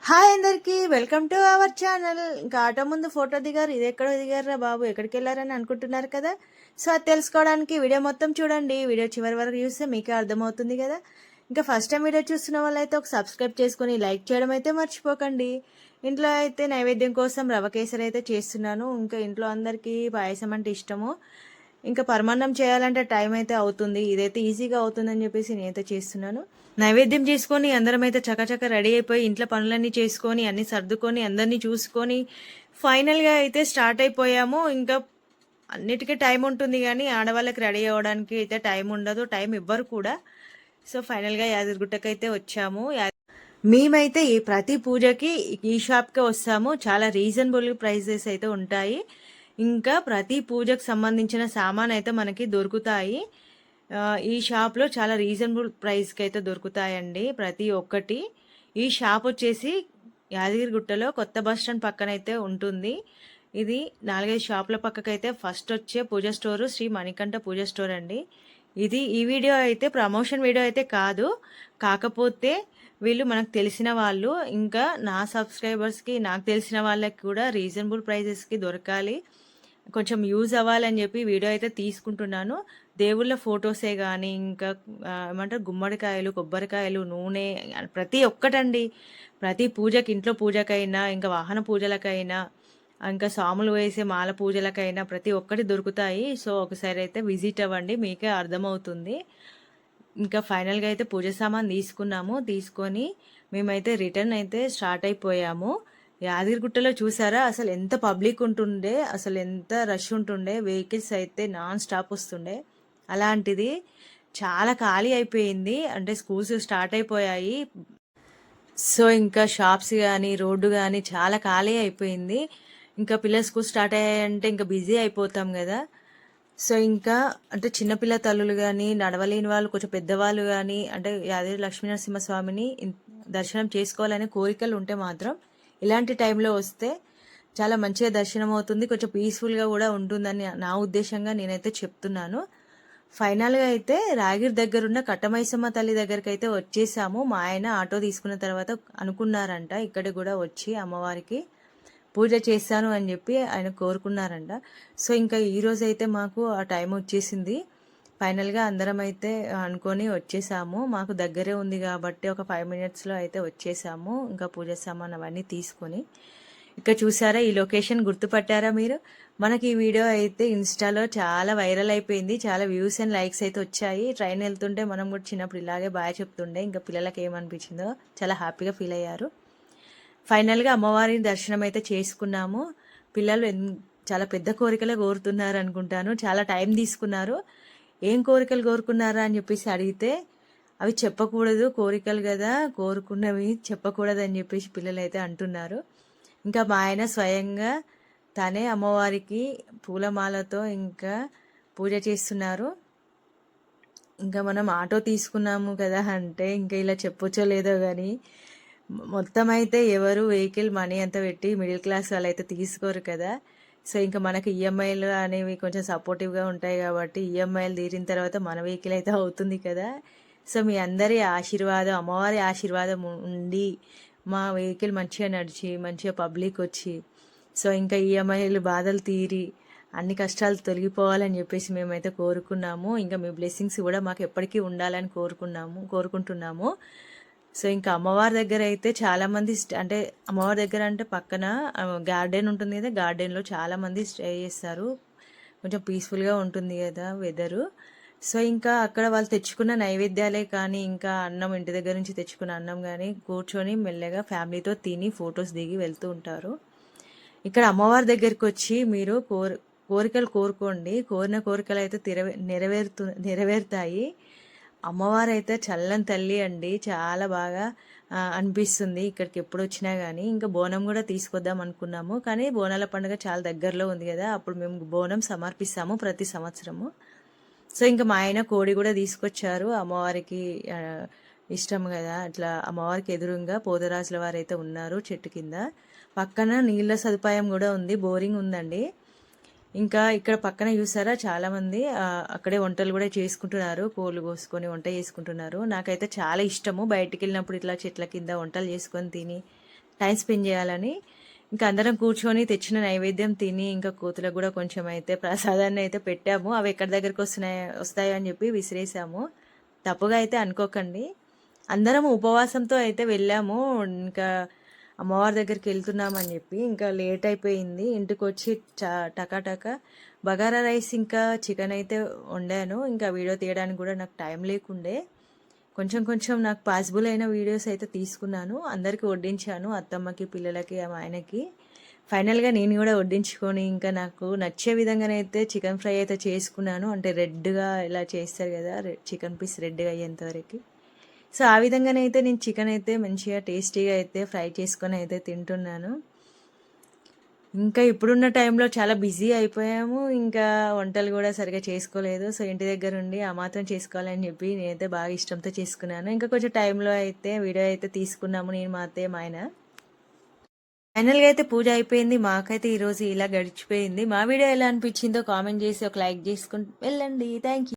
Hi అందరికి welcome to our channel. ఇంకా auto ముందు ఫోటో దిగారు, ఇది ఎక్కడ దిగారా బాబు, ఎక్కడికి వెళ్ళారని అనుకుంటున్నారు కదా. సో అది తెలుసుకోవడానికి వీడియో మొత్తం చూడండి. వీడియో చివరి వరకు చూస్తే మీకే అర్థమవుతుంది కదా. ఇంకా ఫస్ట్ టైం వీడియో చూస్తున్న వాళ్ళైతే ఒక సబ్స్క్రైబ్ చేసుకుని లైక్ చేయడం అయితే మర్చిపోకండి. ఇంట్లో అయితే నైవేద్యం కోసం రవ కేసరి అయితే చేస్తున్నాను. ఇంకా ఇంట్లో అందరికీ పాయసం అంటే ఇష్టము. ఇంకా పరమాన్నం చేయాలంటే టైం అయితే అవుతుంది, ఇదైతే ఈజీగా అవుతుందని చెప్పేసి నేనైతే చేస్తున్నాను. నైవేద్యం చేసుకొని అందరం అయితే చకచక రెడీ అయిపోయి ఇంట్లో పనులన్నీ చేసుకొని అన్ని సర్దుకొని అందరినీ చూసుకొని ఫైనల్గా అయితే స్టార్ట్ అయిపోయాము. ఇంకా అన్నిటికీ టైం ఉంటుంది కానీ ఆడవాళ్ళకి రెడీ అవ్వడానికి అయితే టైం ఉండదు, టైం ఇవ్వరు కూడా. సో ఫైనల్గా యాదగిరిగుట్టకి అయితే వచ్చాము. మేమైతే ఈ ప్రతి పూజకి ఈ షాప్కే వస్తాము. చాలా రీజనబుల్ ప్రైజెస్ అయితే ఉంటాయి. ఇంకా ప్రతి పూజకు సంబంధించిన సామాన్ అయితే మనకి దొరుకుతాయి. ఈ షాప్లో చాలా రీజనబుల్ ప్రైస్కి అయితే దొరుకుతాయండి ప్రతి ఒక్కటి. ఈ షాప్ వచ్చేసి యాదగిరిగుట్టలో కొత్త బస్ స్టాండ్ పక్కన అయితే ఉంటుంది. ఇది 4-5 షాపుల పక్కకైతే ఫస్ట్ వచ్చే పూజ స్టోరు శ్రీ మణికంఠ పూజ స్టోర్ అండి. ఈ వీడియో అయితే ప్రమోషన్ వీడియో అయితే కాదు, కాకపోతే వీళ్ళు మనకు తెలిసిన వాళ్ళు, ఇంకా నా సబ్స్క్రైబర్స్కి నాకు తెలిసిన వాళ్ళకి కూడా రీజనబుల్ ప్రైజెస్కి దొరకాలి, కొంచెం యూజ్ అవ్వాలని చెప్పి వీడియో అయితే తీసుకుంటున్నాను. దేవుళ్ళ ఫొటోసే కానీ ఇంకా ఏమంటారు గుమ్మడికాయలు, కొబ్బరికాయలు, నూనె, ప్రతి ఒక్కటండి. ప్రతి పూజకి, ఇంట్లో పూజకైనా ఇంకా వాహన పూజలకైనా ఇంకా సాములు వేసే మాల పూజలకైనా ప్రతి ఒక్కటి దొరుకుతాయి. సో ఒకసారి అయితే విజిట్ అవ్వండి, మీకే అర్థమవుతుంది. ఇంకా ఫైనల్గా అయితే పూజ సామాన్ తీసుకొని మేమైతే రిటర్న్ అయితే స్టార్ట్ అయిపోయాము. యాదగిరిగుట్టలో చూసారా అసలు ఎంత పబ్లిక్ ఉంటుండే, అసలు ఎంత రష్ ఉంటుండే, వెహికల్స్ అయితే నాన్ స్టాప్ వస్తుండే. అలాంటిది చాలా ఖాళీ అయిపోయింది, అంటే స్కూల్స్ స్టార్ట్ అయిపోయాయి. సో ఇంకా షాప్స్ కానీ రోడ్డు కానీ చాలా ఖాళీ అయిపోయింది. ఇంకా పిల్లల స్కూల్ స్టార్ట్ అయ్యాయంటే ఇంకా బిజీ అయిపోతాం కదా. సో ఇంకా అంటే చిన్నపిల్ల తల్లులు కానీ, నడవలేని వాళ్ళు, కొంచెం పెద్దవాళ్ళు కానీ, అంటే యాదగిరి లక్ష్మీనరసింహస్వామిని దర్శనం చేసుకోవాలనే కోరికలు ఉంటే మాత్రం ఇలాంటి టైంలో వస్తే చాలా మంచిగా దర్శనం అవుతుంది, కొంచెం పీస్ఫుల్గా కూడా ఉంటుందని నా ఉద్దేశంగా నేనైతే చెప్తున్నాను. ఫైనల్గా అయితే రాగిరి దగ్గరున్న కట్టమైసమ్మ తల్లి దగ్గరికి అయితే వచ్చేసాము. మా ఆయన ఆటో తీసుకున్న తర్వాత అనుకున్నారంట ఇక్కడ కూడా వచ్చి అమ్మవారికి పూజ చేస్తాను అని చెప్పి ఆయన కోరుకున్నారంట. సో ఇంకా ఈరోజు అయితే మాకు ఆ టైం వచ్చేసింది. ఫైనల్గా అందరం అయితే అనుకొని వచ్చేసాము. మాకు దగ్గరే ఉంది కాబట్టి ఒక 5 మినిట్స్లో అయితే వచ్చేసాము. ఇంకా పూజ సామాన్ అవన్నీ తీసుకొని. ఇక్కడ చూసారా ఈ లొకేషన్, గుర్తుపట్టారా మీరు? మనకి ఈ వీడియో అయితే ఇన్స్టాలో చాలా వైరల్ అయిపోయింది, చాలా వ్యూస్ అండ్ లైక్స్ అయితే వచ్చాయి. ట్రైన్ వెళ్తుంటే మనం కూడా చిన్నప్పుడు ఇలాగే బాగా చెప్తుండే, ఇంకా పిల్లలకి ఏమనిపించిందో చాలా హ్యాపీగా ఫీల్ అయ్యారు. ఫైనల్గా అమ్మవారి దర్శనం అయితే చేసుకున్నాము. పిల్లలు చాలా పెద్ద కోరికలే కోరుతున్నారు అనుకుంటాను, చాలా టైం తీసుకున్నారు. ఏం కోరికలు కోరుకున్నారా అని చెప్పేసి అడిగితే అవి చెప్పకూడదు, కోరికలు కదా, కోరుకున్నవి చెప్పకూడదు అని చెప్పేసి పిల్లలు అయితే అంటున్నారు. ఇంకా మా ఆయన స్వయంగా తనే అమ్మవారికి పూలమాలతో ఇంకా పూజ చేస్తున్నారు. ఇంకా మనం ఆటో తీసుకున్నాము కదా అంటే ఇంకా ఇలా చెప్పొచ్చో లేదో కానీ మొత్తం అయితే ఎవరు వెహికల్ మనీ అంతా పెట్టి మిడిల్ క్లాస్ వాళ్ళు అయితే తీసుకోరు కదా. సో ఇంకా మనకి ఈఎంఐలు అనేవి కొంచెం సపోర్టివ్గా ఉంటాయి కాబట్టి ఈఎంఐలు తీరిన తర్వాత మన వెహికల్ అయితే అవుతుంది కదా. సో మీ అందరి ఆశీర్వాదం, అమ్మవారి ఆశీర్వాదం ఉండి మా వెహికల్ మంచిగా నడిచి మంచిగా పబ్లిక్ వచ్చి, సో ఇంకా ఈఎంఐలు బాధలు తీరి అన్ని కష్టాలు తొలగిపోవాలని చెప్పేసి మేమైతే కోరుకున్నాము. ఇంకా మీ బ్లెస్సింగ్స్ కూడా మాకు ఎప్పటికీ ఉండాలని కోరుకుంటున్నాము. సో ఇంకా అమ్మవారి దగ్గర అయితే చాలామంది అంటే అమ్మవారి దగ్గర అంటే పక్కన గార్డెన్ ఉంటుంది కదా, గార్డెన్లో చాలామంది స్టే చేస్తారు, కొంచెం పీస్ఫుల్గా ఉంటుంది కదా వెదరు. సో ఇంకా అక్కడ వాళ్ళు తెచ్చుకున్న నైవేద్యాలే కానీ ఇంకా అన్నం, ఇంటి దగ్గర నుంచి తెచ్చుకున్న అన్నం కానీ కూర్చొని మెల్లగా ఫ్యామిలీతో తిని ఫొటోస్ దిగి వెళ్తూ ఉంటారు. ఇక్కడ అమ్మవారి దగ్గరికి వచ్చి మీరు కోరికలు కోరుకోండి, కోరిన కోరికలు అయితే నెరవేరుతాయి. అమ్మవారు అయితే చల్లని తల్లి అండి, చాలా బాగా అనిపిస్తుంది ఇక్కడికి ఎప్పుడు వచ్చినా కానీ. ఇంకా బోనం కూడా తీసుకొద్దాం అనుకున్నాము, కానీ బోనాల పండుగ చాలా దగ్గరలో ఉంది కదా, అప్పుడు మేము బోనం సమర్పిస్తాము ప్రతి సంవత్సరము. సో ఇంకా మా ఆయన కోడి కూడా తీసుకొచ్చారు, అమ్మవారికి ఇష్టం కదా. అట్లా అమ్మవారికి ఎదురుగా పోతరాజుల వారు అయితే ఉన్నారు చెట్టు కింద. పక్కన నీళ్ళ సదుపాయం కూడా ఉంది, బోరింగ్ ఉందండి. ఇంకా ఇక్కడ పక్కన చూసారా చాలామంది అక్కడే వంటలు కూడా చేసుకుంటున్నారు, కోళ్ళు కోసుకొని వంట చేసుకుంటున్నారు. నాకైతే చాలా ఇష్టము బయటికి వెళ్ళినప్పుడు ఇట్లా చెట్ల కింద వంటలు చేసుకొని తిని టైం స్పెండ్ చేయాలని ఇంకా అందరం కూర్చొని తెచ్చిన నైవేద్యం తిని ఇంకా కోతులకు కూడా కొంచెం అయితే ప్రసాదాన్ని అయితే పెట్టాము. అవి ఎక్కడి దగ్గరికి వస్తాయో అని చెప్పి విసిరేసాము. తప్పుగా అయితే అనుకోకండి. అందరం ఉపవాసంతో అయితే వెళ్ళాము. ఇంకా అమ్మవారి దగ్గరికి వెళ్తున్నామని చెప్పి ఇంకా లేట్ అయిపోయింది. ఇంటికి వచ్చి టకాటక బగారా రైస్ ఇంకా చికెన్ అయితే వండాను. ఇంకా వీడియో తీయడానికి కూడా నాకు టైం లేకుండే. కొంచెం కొంచెం నాకు పాసిబుల్ అయిన వీడియోస్ అయితే తీసుకున్నాను. అందరికీ వడ్డించాను, అత్తమ్మకి, పిల్లలకి, మా ఆయనకి. ఫైనల్గా నేను కూడా వడ్డించుకొని ఇంకా నాకు నచ్చే విధంగానైతే చికెన్ ఫ్రై అయితే చేసుకున్నాను. అంటే రెడ్గా ఇలా చేస్తారు కదా, చికెన్ పీస్ రెడ్గా అయ్యేంతవరకు. సో ఆ విధంగానైతే నేను చికెన్ అయితే మంచిగా టేస్టీగా అయితే ఫ్రై చేసుకొని అయితే తింటున్నాను. ఇంకా ఇప్పుడున్న టైంలో చాలా బిజీ అయిపోయాము. ఇంకా వంటలు కూడా సరిగా చేసుకోలేదు. సో ఇంటి దగ్గర ఉండి ఆ మాత్రం చేసుకోవాలని చెప్పి నేనైతే బాగా ఇష్టంతో చేసుకున్నాను. ఇంకా కొంచెం టైంలో అయితే వీడియో అయితే తీసుకున్నాము నేను, మా అత్తయ్య, మా ఆయన. ఫైనల్గా అయితే పూజ అయిపోయింది. మాకైతే ఈరోజు ఇలా గడిచిపోయింది. మా వీడియో ఎలా అనిపించిందో కామెంట్ చేసి ఒక లైక్ చేసుకుని వెళ్ళండి. Thank you.